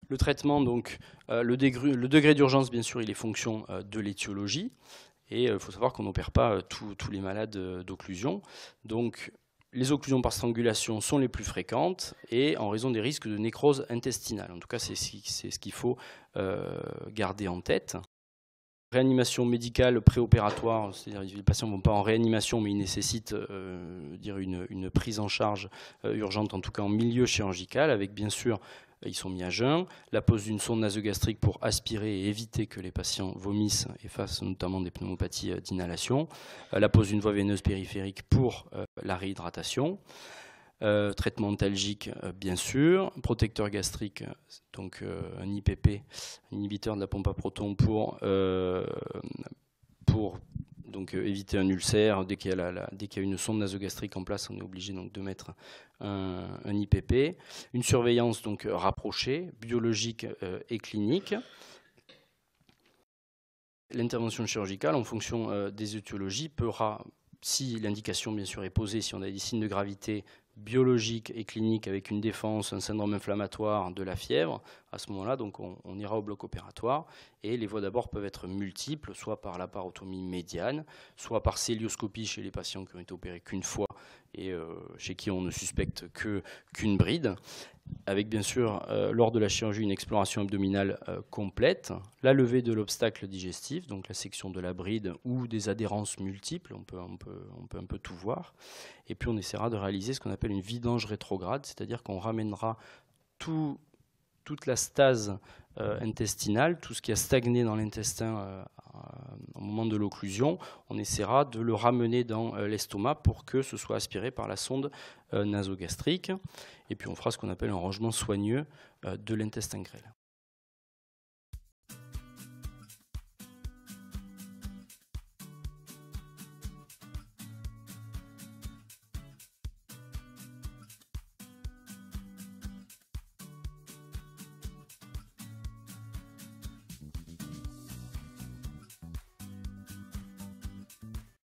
Le traitement, donc, le degré d'urgence, bien sûr, il est fonction de l'étiologie. Et il faut savoir qu'on n'opère pas tous les malades d'occlusion. Donc, les occlusions par strangulation sont les plus fréquentes et en raison des risques de nécrose intestinale. En tout cas, c'est ce qu'il faut garder en tête. Réanimation médicale préopératoire, c'est-à-dire les patients ne vont pas en réanimation, mais ils nécessitent une prise en charge urgente, en tout cas en milieu chirurgical, avec bien sûr, ils sont mis à jeun, la pose d'une sonde nasogastrique pour aspirer et éviter que les patients vomissent et fassent notamment des pneumopathies d'inhalation, la pose d'une voie veineuse périphérique pour la réhydratation. Traitement antalgique, bien sûr, protecteur gastrique, donc un IPP, inhibiteur de la pompe à protons pour donc, éviter un ulcère. Dès qu'il y a une sonde nasogastrique en place, on est obligé donc, de mettre un IPP. Une surveillance donc, rapprochée, biologique et clinique. L'intervention chirurgicale, en fonction des étiologies, si l'indication bien sûr est posée, si on a des signes de gravité biologique et clinique avec une défense, un syndrome inflammatoire, de la fièvre, à ce moment-là, donc on ira au bloc opératoire. Et les voies d'abord peuvent être multiples, soit par laparotomie médiane, soit par célioscopie chez les patients qui ont été opérés qu'une fois et chez qui on ne suspecte qu'une bride, avec bien sûr, lors de la chirurgie, une exploration abdominale complète, la levée de l'obstacle digestif, donc la section de la bride ou des adhérences multiples, on peut un peu tout voir. Et puis on essaiera de réaliser ce qu'on appelle une vidange rétrograde, c'est-à-dire qu'on ramènera toute la stase intestinale, tout ce qui a stagné dans l'intestin au moment de l'occlusion, on essaiera de le ramener dans l'estomac pour que ce soit aspiré par la sonde nasogastrique. Et puis on fera ce qu'on appelle un rangement soigneux de l'intestin grêle.